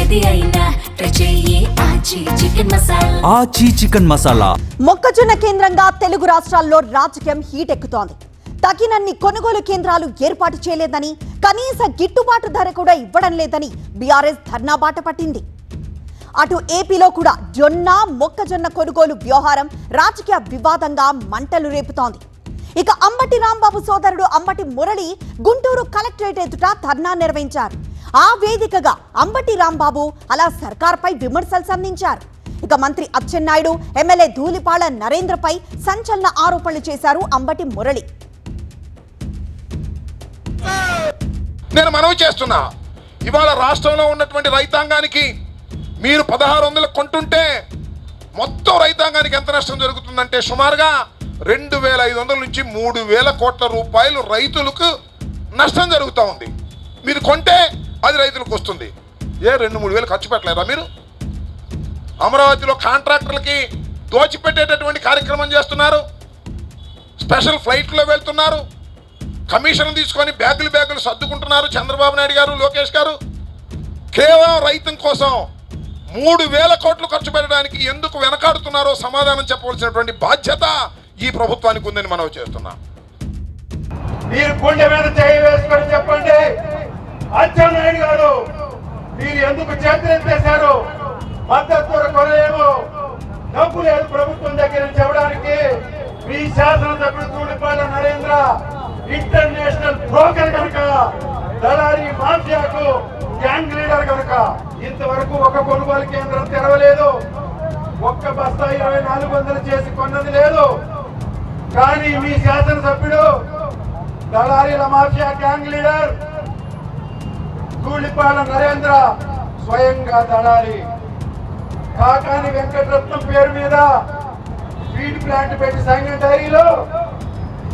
ఏది అయినా రుచి ఆచి చికెన్ మసాలా. ఆచి చికెన్ మసాలా. మొక్కజొన్న కేంద్రంగా తెలుగు రాష్ట్రాల్లో రాజకీయం హీట్ ఎక్కుతోంది. తగినన్ని కొనుగోలు కేంద్రాలు ఏర్పాటు చేయలేదని, కనీస గిట్టుబాటు ధర కూడా ఇవ్వడం లేదని బీఆర్ఎస్ ధర్నా బాట పట్టింది. అటు ఏపీలో కూడా జొన్న మొక్కజొన్న కొనుగోలు వ్యవహారం రాజకీయ వివాదంగా మంటలు రేపుతోంది. ఇక అంబటి రాంబాబు సోదరుడు అంబటి మురళి గుంటూరు కలెక్టరేట్ ఎదుట ధర్నా నిర్వహించారు. ఆ వేదికగా అంబటి రాంబాబు అలా సర్కార్పై విమర్శలు సంధించారు. ఇక మంత్రి అచ్చెన్నాయుడు, ఎమ్మెల్యే ధూళిపాళ నరేంద్రపై సంచలన ఆరోపణలు చేశారు అంబటి మురళి. నేను మనవి చేస్తున్నా, ఇవాళ రాష్ట్రంలో ఉన్నటువంటి రైతాంగానికి మీరు 1600 కొంటుంటే మొత్తం రైతాంగానికి ఎంత నష్టం జరుగుతుందంటే సుమారుగా 2500 నుంచి 3000 కోట్ల రూపాయలు రైతులకు నష్టం జరుగుతూ ఉంది. మీరు కొంటే అది రైతులకు వస్తుంది. 2-3 వేలు ఖర్చు పెట్టలేరా మీరు? అమరావతిలో కాంట్రాక్టర్లకి దోచిపెట్టేటటువంటి కార్యక్రమం చేస్తున్నారు. స్పెషల్ ఫ్లైట్లో వెళ్తున్నారు, కమిషన్ తీసుకొని బ్యాగులు సర్దుకుంటున్నారు చంద్రబాబు నాయుడు గారు, లోకేష్ గారు. కేవలం రైతం కోసం 3000 కోట్లు ఖర్చు పెట్టడానికి ఎందుకు వెనకాడుతున్నారో సమాధానం చెప్పవలసినటువంటి బాధ్యత ఈ ప్రభుత్వానికి ఉందని మనం చేస్తున్నాం. మీరు గుండె మీద చేయి వేసుకొని చెప్పండి, అచ్చెన్నాయుడు గారు మీరు ఎందుకు చేతులెత్తేశారు? మద్దతు కొనలేము, డబ్బు లేదు ప్రభుత్వం దగ్గర చెప్పడానికి. మీ శాసనసభ్యుడు ధూళిపాళ నరేంద్ర ఇంటర్నేషనల్ బ్రోకర్ కనుక, దళారీ మాఫియాకు గ్యాంగ్ లీడర్ కనుక ఇంతవరకు ఒక కొనుగోలు కేంద్రం తెరవలేదు. ఒక్క బస్తా 2400 చేసి కొన్నది లేదు. కానీ మీ శాసనసభ్యుడు దళారీల mafia gang leader Dhulipalla Narendra స్వయంగా దళారీ. కాకాని వెంకటరత్నం పేరు మీద ఫీడ్ ప్లాంట్ పెట్టి సంఘం డైరీలో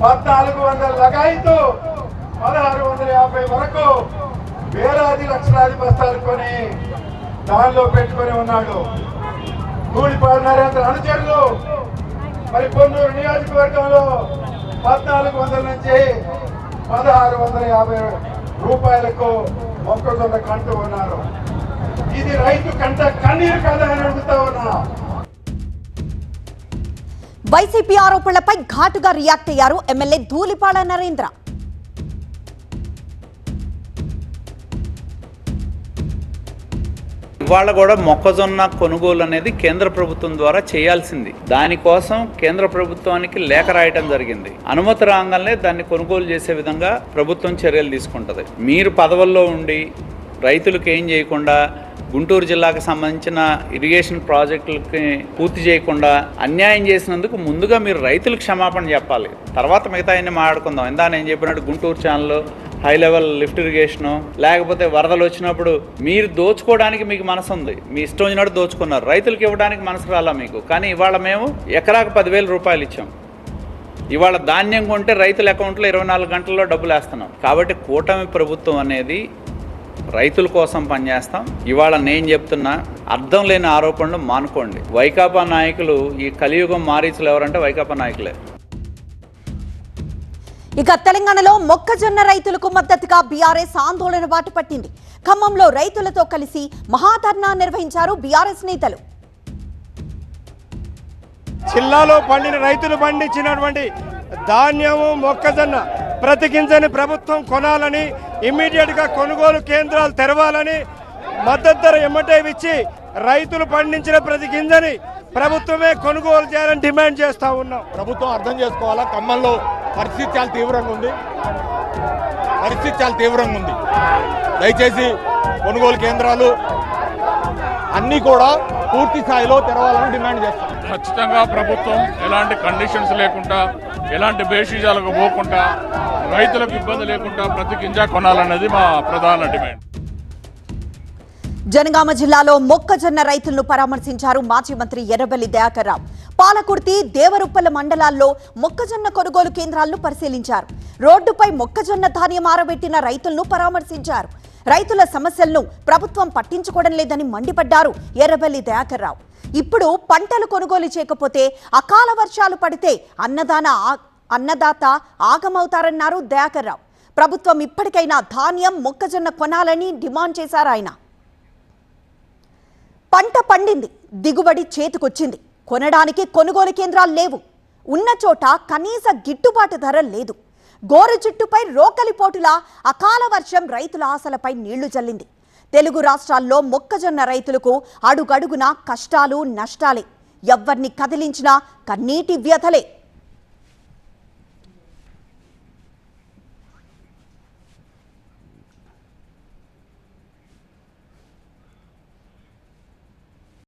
1400 లగాయితూ 1650 వరకు వేలాది లక్షలాది బస్తాలు కొని దానిలో పెట్టుకొని ఉన్నాడు. ధూళిపాళ నరేంద్ర అనుచరులు మరి కొన్నూరు నియోజకవర్గంలో 1400 నుంచి 1650 రూపాయలకు మొక్కజొన్న కంటూ ఉన్నారు. ఇది రైతు కంట కన్నీరు కదా అని అడుగుతా ఉన్నా. వైసీపీ ఆరోపణలపై ఘాటుగా రియాక్ట్ అయ్యారు ఎమ్మెల్యే ధూళిపాళ నరేంద్ర. ఇవాళ కూడా మొక్కజొన్న కొనుగోలు అనేది కేంద్ర ప్రభుత్వం ద్వారా చేయాల్సింది. దానికోసం కేంద్ర ప్రభుత్వానికి లేఖ రాయటం జరిగింది. అనుమతి రాగానే దాన్ని కొనుగోలు చేసే విధంగా ప్రభుత్వం చర్యలు తీసుకుంటుంది. మీరు పదవుల్లో ఉండి రైతులకు ఏం చేయకుండా, గుంటూరు జిల్లాకు సంబంధించిన ఇరిగేషన్ ప్రాజెక్టులకి పూర్తి చేయకుండా అన్యాయం చేసినందుకు ముందుగా మీరు రైతులకు క్షమాపణ చెప్పాలి. తర్వాత మిగతా అన్ని మాట్లాడుకుందాం. ఇందా నేను చెప్పినట్టు Guntur channel high level lift irrigation, లేకపోతే వరదలు వచ్చినప్పుడు మీరు దోచుకోవడానికి మీకు మనసు ఉంది, మీ ఇష్టం వచ్చినట్టు దోచుకున్నారు. రైతులకు ఇవ్వడానికి మనసు రాలా మీకు. కానీ ఇవాళ మేము ఎకరాకు 10,000 రూపాయలు ఇచ్చాం. ఇవాళ ధాన్యం కొంటే రైతుల అకౌంట్లో 24 గంటల్లో డబ్బులు వేస్తున్నాం. కాబట్టి కూటమి ప్రభుత్వం అనేది రైతుల కోసం పనిచేస్తాం. ఇవాళ నేను చెప్తున్నా, అర్థం లేని ఆరోపణలు మానుకోండి. వైకాపా నాయకులు, ఈ కలియుగం మారీచులు ఎవరంటే వైకాపా నాయకులే. ఇక తెలంగాణలో మొక్కజొన్న రైతులకు మద్దతుగా బీఆర్ఎస్ ఆందోళన బాట పట్టింది. ఖమ్మంలో రైతులతో కలిసి మహాధర్నా నిర్వహించారు బీఆర్ఎస్ నేతలు. జిల్లాలో పండిన రైతులు పండించినటువంటి ధాన్యము మొక్కజొన్న ప్రతి గింజని ప్రభుత్వం కొనాలని, ఇమ్మీడియట్ గా కొనుగోలు కేంద్రాలు తెరవాలని, మద్దతు ధర ఎమ్మటే ఇచ్చి రైతులు పండించిన ప్రతి గింజని ప్రభుత్వమే కొనుగోలు చేయాలని డిమాండ్ చేస్తా ఉన్నాం. ప్రభుత్వం అర్థం చేసుకోవాలా, ఖమ్మంలో పరిస్థితి చాలా తీవ్రంగా ఉంది. దయచేసి కొనుగోలు కేంద్రాలు అన్నీ కూడా పూర్తి స్థాయిలో తెరవాలని డిమాండ్ చేస్తాం. ఖచ్చితంగా ప్రభుత్వం ఎలాంటి కండిషన్స్ లేకుండా, ఎలాంటి బేషిజాలకు పోకుండా, రైతులకు ఇబ్బంది లేకుండా ప్రతి గింజ కొనాలన్నది మా ప్రధాన డిమాండ్. జనగామ జిల్లాలో మొక్కజొన్న రైతులను పరామర్శించారు మాజీ మంత్రి ఎర్రబెల్లి దయాకర్ రావు. పాలకుర్తి, దేవరుప్పల మండలాల్లో మొక్కజొన్న కొనుగోలు కేంద్రాలను పరిశీలించారు. రోడ్డుపై మొక్కజొన్న ధాన్యం ఆరబెట్టిన రైతులను పరామర్శించారు. రైతుల సమస్యలను ప్రభుత్వం పట్టించుకోవడం లేదని మండిపడ్డారు ఎర్రబెల్లి దయాకర్ రావు. ఇప్పుడు పంటలు కొనుగోలు చేయకపోతే అకాల వర్షాలు పడితే అన్నదాత ఆగమవుతారన్నారు దయాకర్ రావు. ప్రభుత్వం ఇప్పటికైనా ధాన్యం మొక్కజొన్న కొనాలని డిమాండ్ చేశారు ఆయన. పంట పండింది, దిగుబడి చేతికొచ్చింది, కొనడానికి కొనుగోలు కేంద్రాలు లేవు, ఉన్న చోట కనీస గిట్టుబాటు ధర లేదు. గోరు చుట్టుపై రోకలిపోటులా అకాల వర్షం రైతుల ఆశలపై నీళ్లు జల్లింది. తెలుగు రాష్ట్రాల్లో మొక్కజొన్న రైతులకు అడుగడుగునా కష్టాలు నష్టాలే. ఎవ్వర్ని కదిలించినా కన్నీటి వ్యధలే.